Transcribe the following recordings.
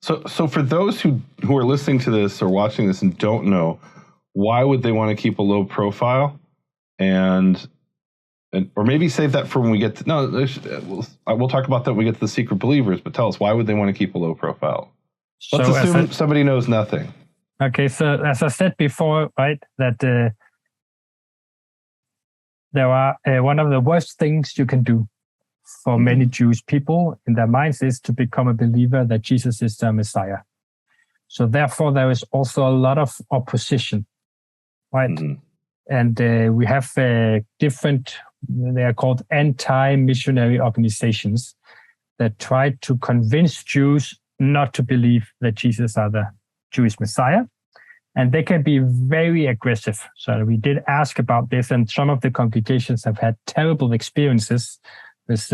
So for those who are listening to this or watching this and don't know, why would they want to keep a low profile? And or maybe save that for when we get to, we'll talk about that when we get to the secret believers, but tell us, why would they want to keep a low profile? Let's assume somebody knows nothing. Okay, so as I said before, right, that there are one of the worst things you can do for many Jewish people in their minds is to become a believer that Jesus is their Messiah. So therefore, there is also a lot of opposition, right? And we have different, they are called anti-missionary organizations that try to convince Jews not to believe that Jesus is the Jewish Messiah. And they can be very aggressive. So we did ask about this, and some of the congregations have had terrible experiences with,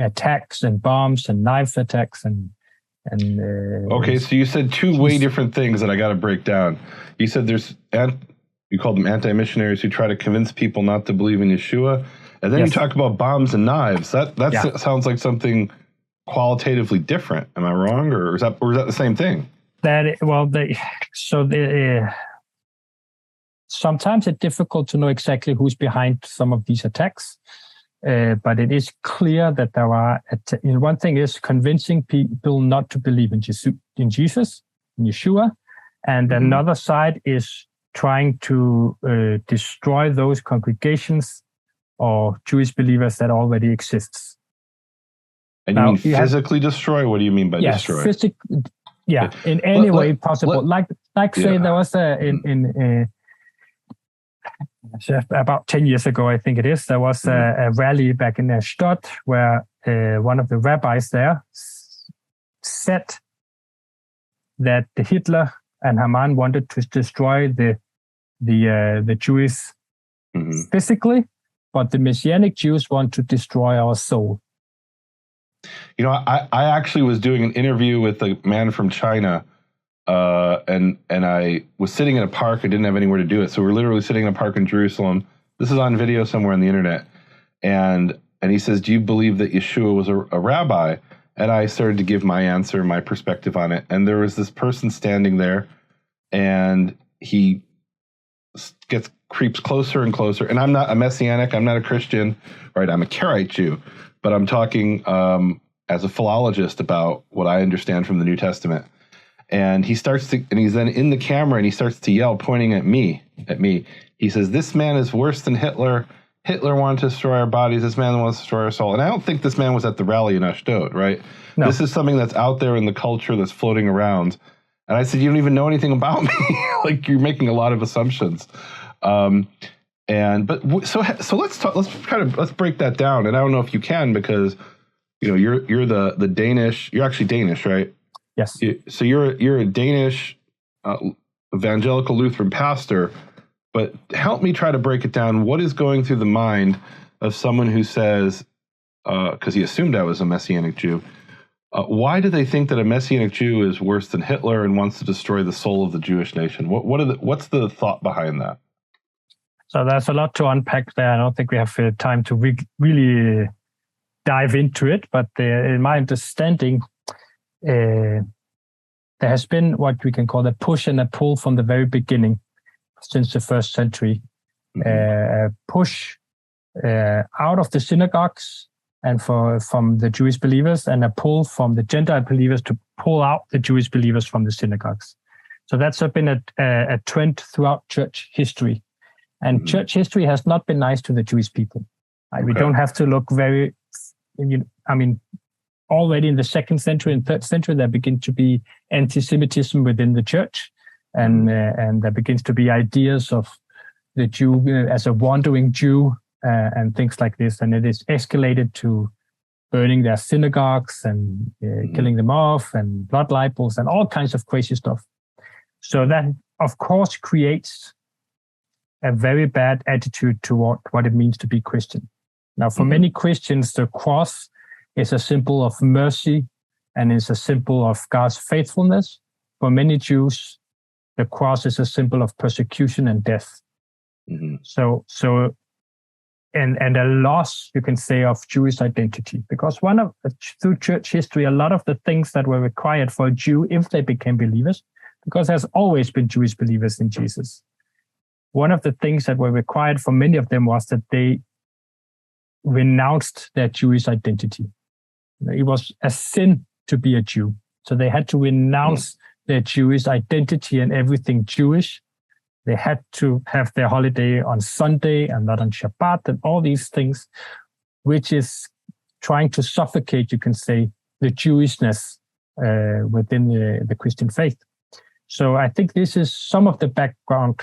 attacks and bombs and knife attacks okay, so you said two way different things that I got to break down. You said you called them anti-missionaries who try to convince people not to believe in Yeshua, and then you talk about bombs and knives. That sounds like qualitatively different. Am I wrong, or is that the same thing? Sometimes it's difficult to know exactly who's behind some of these attacks, but it is clear that there are. One thing is convincing people not to believe in Jesus, in Yeshua, and another side is trying to destroy those congregations or Jewish believers that already exists. And you mean physically destroy? What do you mean by destroy? In any way possible. Say there was about 10 years ago, I think it is, there was a rally back in Ashdod where one of the rabbis there said that Hitler and Haman wanted to destroy the Jews physically, but the Messianic Jews want to destroy our soul. You know, I actually was doing an interview with a man from China, and I was sitting in a park. I didn't have anywhere to do it, so we're literally sitting in a park in Jerusalem. This is on video somewhere on the internet, and he says, "Do you believe that Yeshua was a rabbi?" And I started to give my answer, my perspective on it, and there was this person standing there, and he creeps closer and closer. And I'm not a Messianic. I'm not a Christian, right? I'm a Karaite Jew. But I'm talking as a philologist about what I understand from the New Testament. And he's then in the camera and he starts to yell, pointing at me. He says, "This man is worse than Hitler. Hitler wanted to destroy our bodies. This man wants to destroy our soul." And I don't think this man was at the rally in Ashdod, right? No. This is something that's out there in the culture that's floating around. And I said, "You don't even know anything about me. Like, you're making a lot of assumptions." So let's break that down. And I don't know if you can, because you're the Danish. You're actually Danish, right? Yes. So you're a Danish evangelical Lutheran pastor. But help me try to break it down. What is going through the mind of someone who says, because he assumed I was a Messianic Jew, why do they think that a Messianic Jew is worse than Hitler and wants to destroy the soul of the Jewish nation? What's the thought behind that? So there's a lot to unpack there. I don't think we have time to really dive into it. But in my understanding, there has been what we can call a push and a pull from the very beginning, since the first century. A push out of the synagogues and from the Jewish believers, and a pull from the Gentile believers to pull out the Jewish believers from the synagogues. So that's been a trend throughout church history. And church history has not been nice to the Jewish people. Okay. We don't have to look already in the 2nd century and 3rd century, there begins to be anti-Semitism within the church. And there begins to be ideas of the Jew as a wandering Jew and things like this. And it is escalated to burning their synagogues and killing them off and blood libels and all kinds of crazy stuff. So that, of course, creates a very bad attitude toward what it means to be Christian. Now, for many Christians, the cross is a symbol of mercy and is a symbol of God's faithfulness. For many Jews, the cross is a symbol of persecution and death. So and a loss, you can say, of Jewish identity. Because through church history, a lot of the things that were required for a Jew if they became believers, because there's always been Jewish believers in Jesus. One of the things that were required for many of them was that they renounced their Jewish identity. It was a sin to be a Jew. So they had to renounce their Jewish identity and everything Jewish. They had to have their holiday on Sunday and not on Shabbat and all these things, which is trying to suffocate, you can say, the Jewishness within the Christian faith. So I think this is some of the background,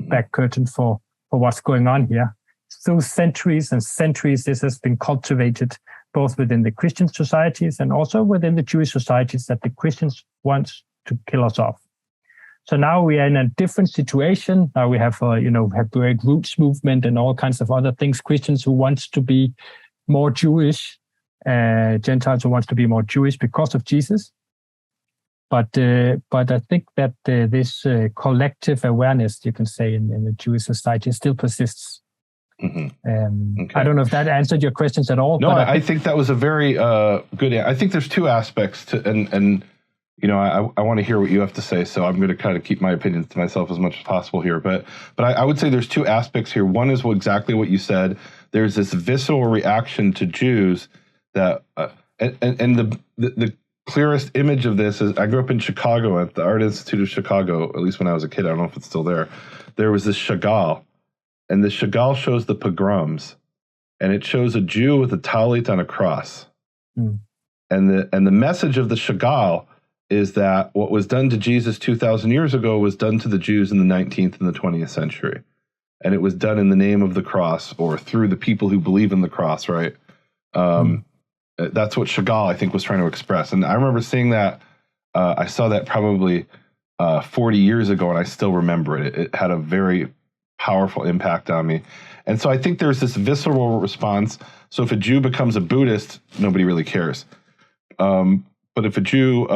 back curtain for what's going on here. Through centuries and centuries, this has been cultivated both within the Christian societies and also within the Jewish societies, that the Christians want to kill us off. So now we are in a different situation. Now we have, Hebraic Roots movement and all kinds of other things. Christians who want to be more Jewish, Gentiles who want to be more Jewish because of Jesus. But I think that this collective awareness, you can say, in the Jewish society still persists. Mm-hmm. Okay. I don't know if that answered your questions at all. No, but I think that was a very good. I think there's two aspects to, and I want to hear what you have to say. So I'm going to kind of keep my opinions to myself as much as possible here. But I would say there's two aspects here. One is exactly what you said. There's this visceral reaction to Jews that, and the clearest image of this is, I grew up in Chicago at the Art Institute of Chicago. At least when I was a kid, I don't know if it's still there. There was this Chagall. And the Chagall shows the pogroms, and it shows a Jew with a talit on a cross. Mm. And the message of the Chagall is that what was done to Jesus 2,000 years ago was done to the Jews in the 19th and the 20th century. And it was done in the name of the cross, or through the people who believe in the cross, right? That's what Chagall, I think, was trying to express. And I remember seeing that. I saw that probably 40 years ago, and I still remember it. It had a very powerful impact on me. And so I think there's this visceral response. So if a Jew becomes a Buddhist, nobody really cares. But if a Jew,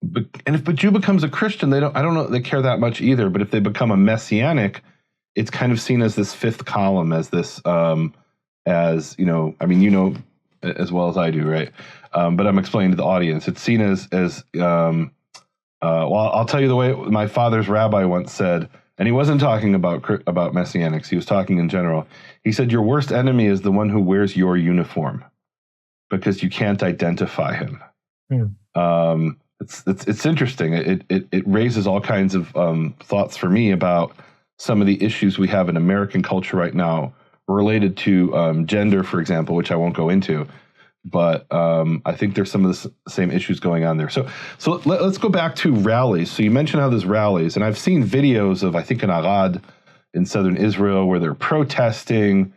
if a Jew becomes a Christian, I don't know, they care that much either. But if they become a Messianic, it's kind of seen as this fifth column, as this, as well as I do, right? But I'm explaining to the audience. It's seen as well, I'll tell you the way my father's rabbi once said. And he wasn't talking about Messianics. He was talking in general. He said, your worst enemy is the one who wears your uniform, because you can't identify him. Mm. It's interesting. It raises all kinds of thoughts for me about some of the issues we have in American culture right now related to gender, for example, which I won't go into. But I think there's some of the same issues going on there. So let's go back to rallies. So you mentioned how there's rallies, and I've seen videos of, I think, in Arad in southern Israel, where they're protesting.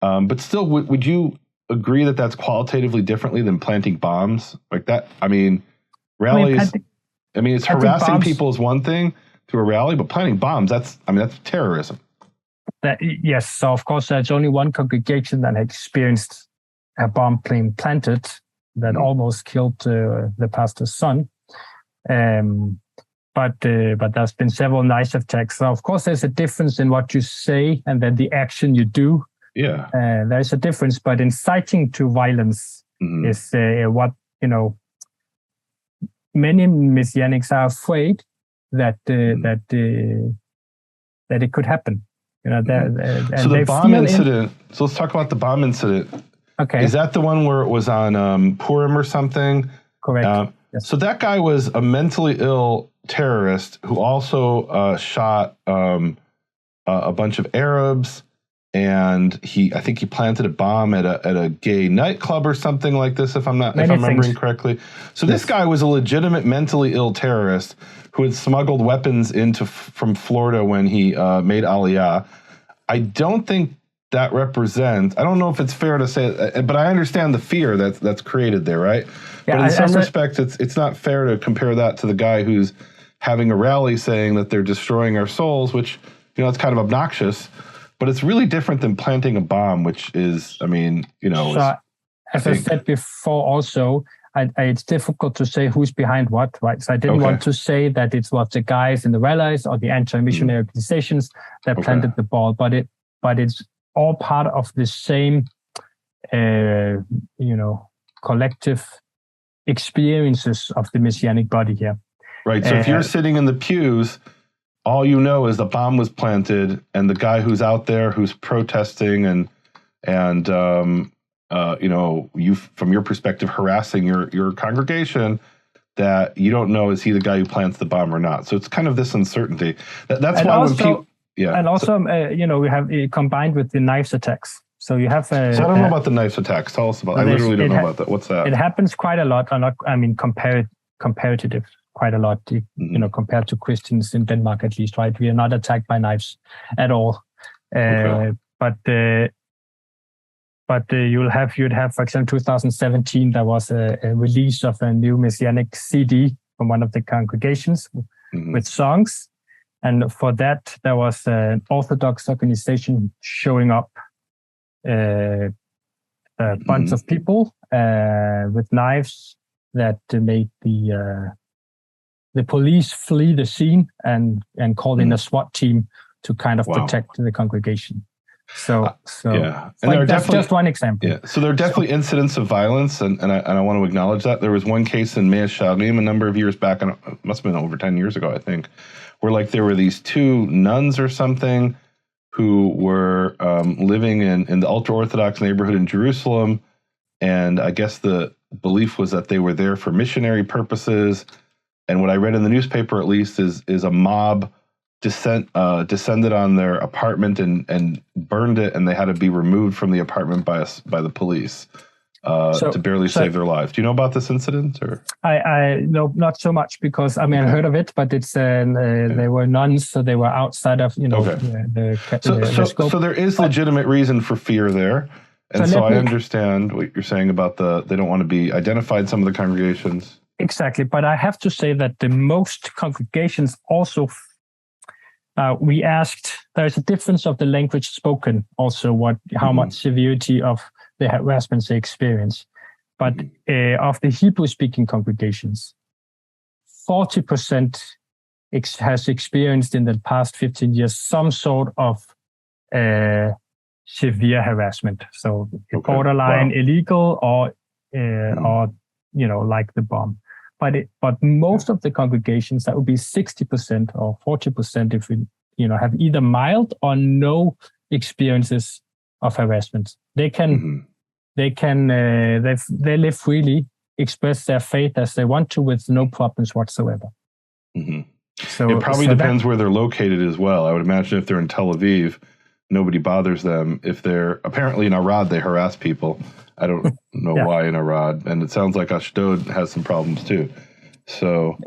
But still, would you agree that that's qualitatively differently than planting bombs like that? I mean, rallies. It's harassing people is one thing through a rally, but planting bombs, that's terrorism. Yes. So of course, there's only one congregation that experienced a bomb being planted that almost killed the pastor's son. But there's been several knife attacks. So of course, there's a difference in what you say and then the action you do. Yeah. There's a difference, but inciting to violence is what, many Messianics are afraid that it could happen. So the bomb incident. So let's talk about the bomb incident. Okay. Is that the one where it was on Purim or something? Correct. Yes. So that guy was a mentally ill terrorist who also shot a bunch of Arabs, and I think he planted a bomb at a gay nightclub or something like this, if I'm remembering correctly. So this guy was a legitimate mentally ill terrorist who had smuggled weapons from Florida when he made Aliyah. I don't think that represents, I don't know if it's fair to say, but I understand the fear that's created there, right? Yeah, but in some respects, it's not fair to compare that to the guy who's having a rally saying that they're destroying our souls, which, it's kind of obnoxious, but it's really different than planting a bomb, which is, as I said before also, it's difficult to say who's behind what, right? So I didn't want to say that it was the guys in the rallies or the anti-missionary organizations that planted the ball, but it's all part of the same, collective experiences of the Messianic body here. Right. So if you're sitting in the pews, all you know is the bomb was planted, and the guy who's out there who's protesting and you, from your perspective, harassing your congregation, that you don't know, is he the guy who plants the bomb or not? So it's kind of this uncertainty. That's why when people, and also, we have it combined with the knives attacks. So you have. So I don't know about the knives attacks. Tell us about. I literally don't know about that. What's that? It happens quite a lot. Comparative quite a lot. Compared to Christians in Denmark, at least, right? We are not attacked by knives at all. But you'd have, for example, 2017, there was a release of a new Messianic CD from one of the congregations with songs. And for that, there was an Orthodox organization showing up, a bunch of people with knives that made the police flee the scene and called in a SWAT team to kind of protect the congregation. So yeah, and that's just one example. Yeah, so there are definitely incidents of violence, and I want to acknowledge that. There was one case in Mea Shearim a number of years back, and it must have been over 10 years ago, I think, where there were these two nuns or something who were living in the ultra-Orthodox neighborhood in Jerusalem, and I guess the belief was that they were there for missionary purposes. And what I read in the newspaper, at least, is a mob descended on their apartment and burned it, and they had to be removed from the apartment by the police to barely save their lives. Do you know about this incident? Or I no, not so much, because I heard of it, but it's they were nuns, so they were outside of the scope. So there is legitimate reason for fear there, and so I understand what you're saying about they don't want to be identified. Some of the congregations. Exactly, but I have to say that the most congregations also. We asked, there's a difference of the language spoken, also how much severity of the harassment they experience. But of the Hebrew-speaking congregations, 40% has experienced in the past 15 years some sort of severe harassment. So borderline illegal or like the bomb. But most of the congregations, that would be 60% or 40%, if we have either mild or no experiences of harassment. They live freely, express their faith as they want to with no problems whatsoever. So it probably depends where they're located as well. I would imagine if they're in Tel Aviv, nobody bothers them. If they're apparently in Arad, they harass people. I don't know why in Arad, and it sounds like Ashdod has some problems too. So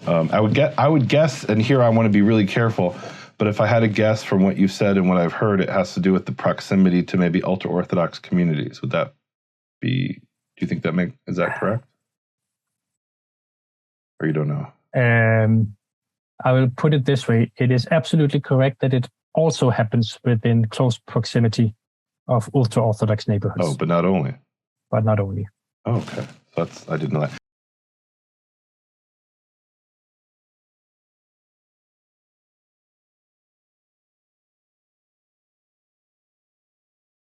I would guess, and here I want to be really careful, but if I had to guess from what you've said and what I've heard, it has to do with the proximity to maybe ultra-Orthodox communities. Would that be? Do you think is that correct, or you don't know? I will put it this way: it is absolutely correct that it also happens within close proximity of ultra-Orthodox neighborhoods. Oh, but not only. But not only. Oh, okay. I didn't know that.